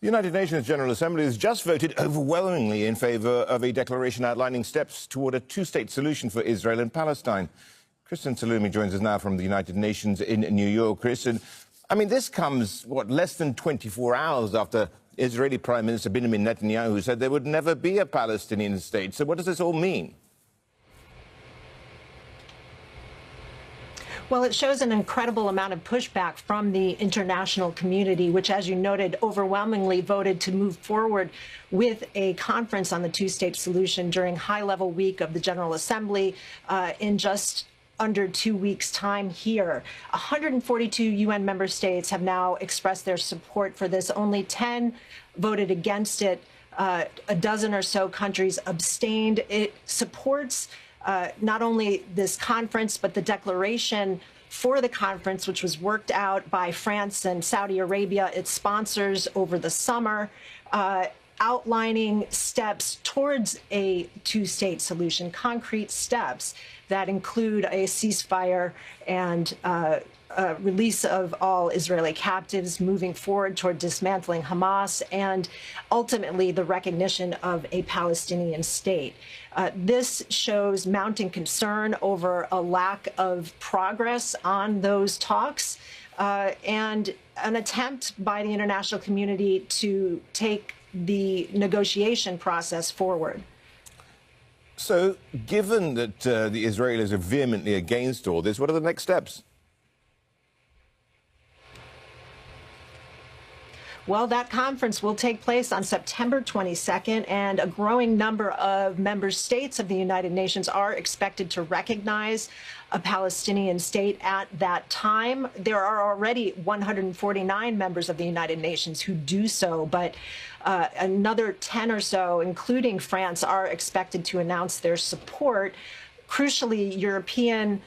The United Nations General Assembly has just voted overwhelmingly in favour of a declaration outlining steps toward a two-state solution for Israel and Palestine. Kristen Salumi joins us now from the United Nations in New York. Kristen, I mean, this comes, less than 24 hours after Israeli Prime Minister Benjamin Netanyahu said there would never be a Palestinian state. So what does this all mean? Well, it shows an incredible amount of pushback from the international community, which, as you noted, overwhelmingly voted to move forward with a conference on the two-state solution during high-level week of the General Assembly in just under 2 weeks' time here. 142 UN member states have now expressed their support for this. Only 10 voted against it. A dozen or so countries abstained. It supports not only this conference, but the declaration for the conference, which was worked out by France and Saudi Arabia, its sponsors, over the summer, outlining steps towards a two-state solution, concrete steps that include a ceasefire and release of all Israeli captives, moving forward toward dismantling Hamas, and ultimately the recognition of a Palestinian state. This shows mounting concern over a lack of progress on those talks and an attempt by the international community to take the negotiation process forward. So, given that the Israelis are vehemently against all this, what are the next steps? Well, that conference will take place on September 22nd, and a growing number of member states of the United Nations are expected to recognize a Palestinian state at that time. There are already 149 members of the United Nations who do so, but another 10 or so, including France, are expected to announce their support. Crucially, European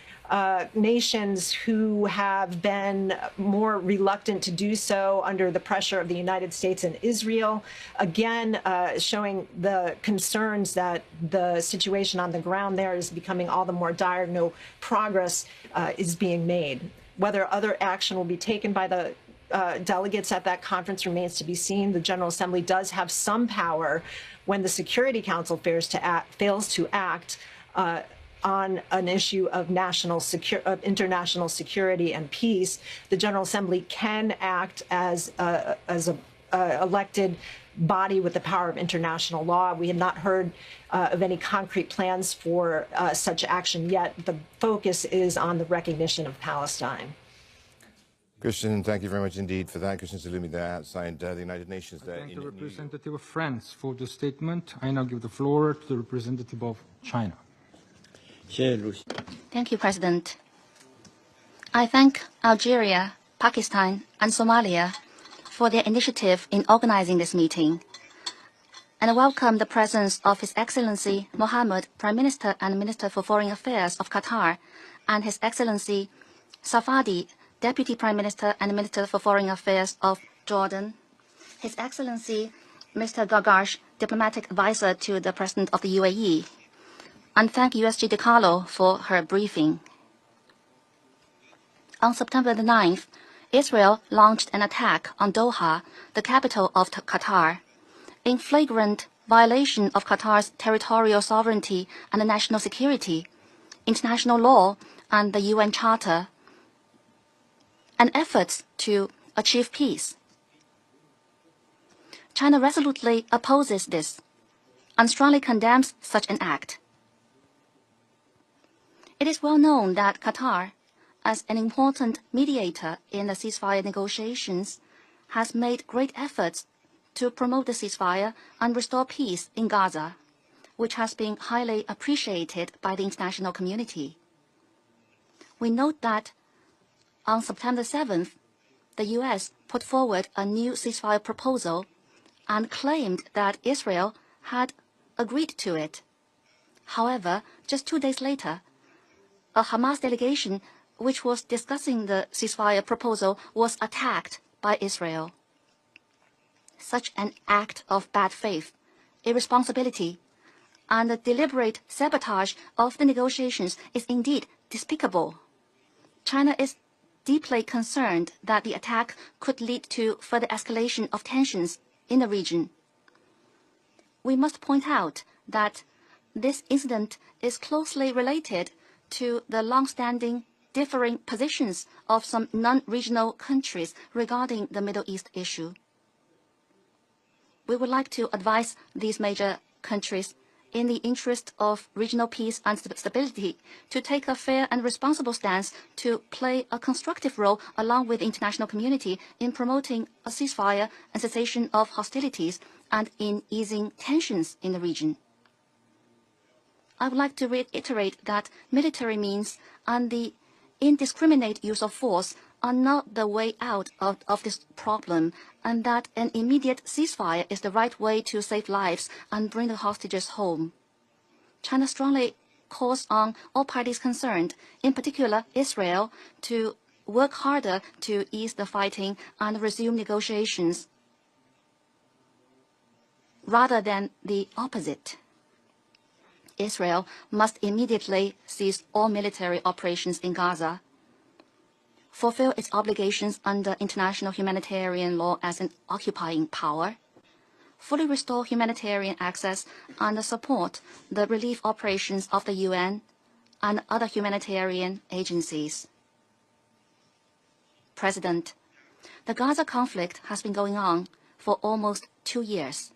nations who have been more reluctant to do so under the pressure of the United States and Israel, again, showing the concerns that the situation on the ground there is becoming all the more dire. No progress is being made. Whether other action will be taken by the delegates at that conference remains to be seen. The General Assembly does have some power when the Security Council fails to act on an issue of international security and peace. The General Assembly can act as a elected body with the power of international law. We have not heard of any concrete plans for such action yet. The focus is on the recognition of Palestine. Christian, thank you very much indeed for that. Christian Salumi there outside the United Nations there. Thank the representative of France for the statement. I now give the floor to the representative of China. Thank you, President. I thank Algeria, Pakistan, and Somalia for their initiative in organizing this meeting, and I welcome the presence of His Excellency Mohammed, Prime Minister and Minister for Foreign Affairs of Qatar, and His Excellency Safadi, Deputy Prime Minister and Minister for Foreign Affairs of Jordan, His Excellency Mr. Gargash, Diplomatic Advisor to the President of the UAE, and thank USG DiCarlo for her briefing. On September the 9th, Israel launched an attack on Doha, the capital of Qatar, in flagrant violation of Qatar's territorial sovereignty and national security, international law, and the UN Charter, and efforts to achieve peace. China resolutely opposes this and strongly condemns such an act. It is well known that Qatar, as an important mediator in the ceasefire negotiations, has made great efforts to promote the ceasefire and restore peace in Gaza, which has been highly appreciated by the international community. We note that on September 7th, the U.S. put forward a new ceasefire proposal and claimed that Israel had agreed to it. However, just 2 days later, a Hamas delegation which was discussing the ceasefire proposal was attacked by Israel. Such an act of bad faith, irresponsibility, and the deliberate sabotage of the negotiations is indeed despicable. China is deeply concerned that the attack could lead to further escalation of tensions in the region. We must point out that this incident is closely related to the long-standing differing positions of some non-regional countries regarding the Middle East issue. We would like to advise these major countries, in the interest of regional peace and stability, to take a fair and responsible stance to play a constructive role along with the international community in promoting a ceasefire and cessation of hostilities and in easing tensions in the region. I would like to reiterate that military means and the indiscriminate use of force are not the way out of this problem, and that an immediate ceasefire is the right way to save lives and bring the hostages home. China strongly calls on all parties concerned, in particular Israel, to work harder to ease the fighting and resume negotiations, rather than the opposite. Israel must immediately cease all military operations in Gaza, fulfill its obligations under international humanitarian law as an occupying power, fully restore humanitarian access and support the relief operations of the UN and other humanitarian agencies. President, the Gaza conflict has been going on for almost 2 years,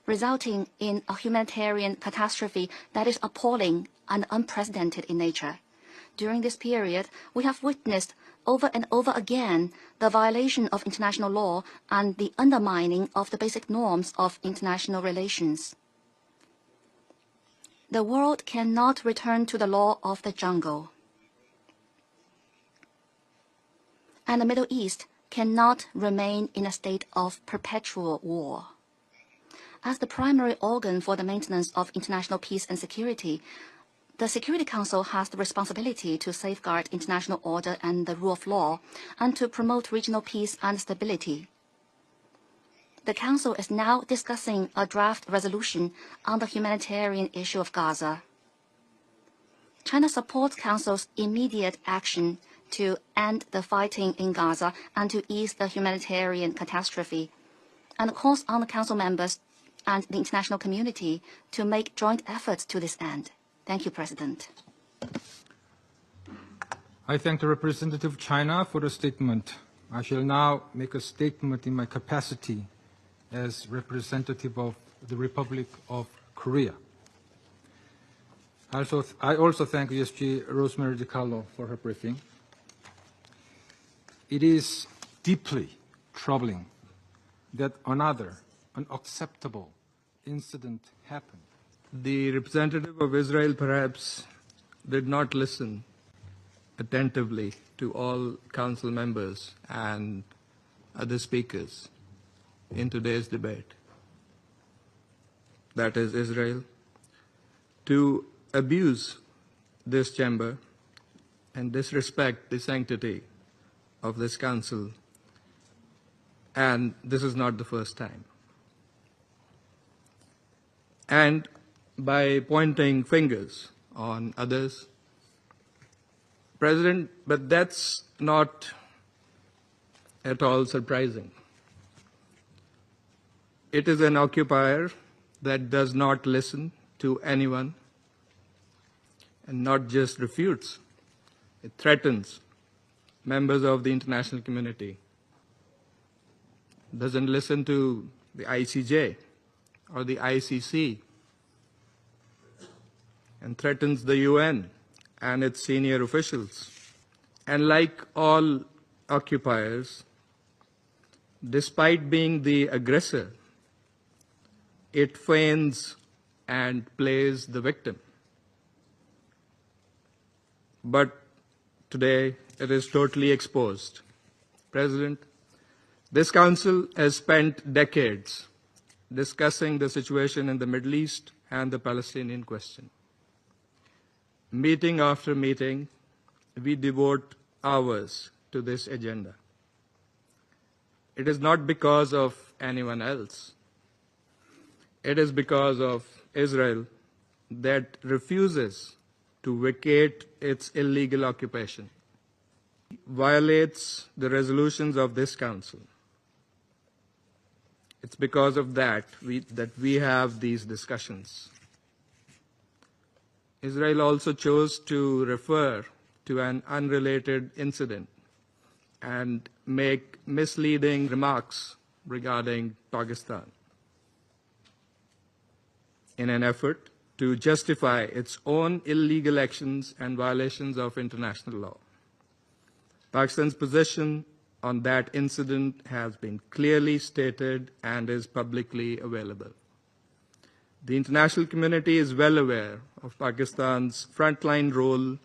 resulting in a humanitarian catastrophe that is appalling and unprecedented in nature. During this period, we have witnessed over and over again the violation of international law and the undermining of the basic norms of international relations. The world cannot return to the law of the jungle, and the Middle East cannot remain in a state of perpetual war. As the primary organ for the maintenance of international peace and security, the Security Council has the responsibility to safeguard international order and the rule of law, and to promote regional peace and stability. The Council is now discussing a draft resolution on the humanitarian issue of Gaza. China supports Council's immediate action to end the fighting in Gaza and to ease the humanitarian catastrophe, and calls on the Council members and the international community to make joint efforts to this end. Thank you, President. I thank the representative of China for the statement. I shall now make a statement in my capacity as representative of the Republic of Korea. I also thank ESG Rosemary DiCarlo for her briefing. It is deeply troubling that another unacceptable incident happened. The representative of Israel perhaps did not listen attentively to all council members and other speakers in today's debate. That is Israel. To abuse this chamber and disrespect the sanctity of this council, and this is not the first time. And by pointing fingers on others, President, but that's not at all surprising. It is an occupier that does not listen to anyone and not just refutes, it threatens members of the international community, doesn't listen to the ICJ or the ICC, and threatens the UN and its senior officials. And like all occupiers, despite being the aggressor, it feigns and plays the victim. But today it is totally exposed. President, this Council has spent decades discussing the situation in the Middle East and the Palestinian question. Meeting after meeting, we devote hours to this agenda. It is not because of anyone else. It is because of Israel that refuses to vacate its illegal occupation, violates the resolutions of this Council, It's because of that that we have these discussions. Israel also chose to refer to an unrelated incident and make misleading remarks regarding Pakistan in an effort to justify its own illegal actions and violations of international law. Pakistan's position on that incident has been clearly stated and is publicly available. The international community is well aware of Pakistan's frontline role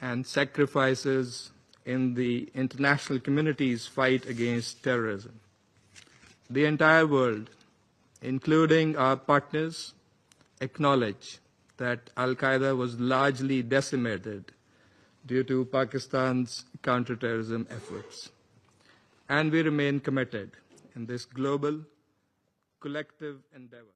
and sacrifices in the international community's fight against terrorism. The entire world, including our partners, acknowledge that Al-Qaeda was largely decimated due to Pakistan's counterterrorism efforts. And we remain committed in this global, collective endeavor.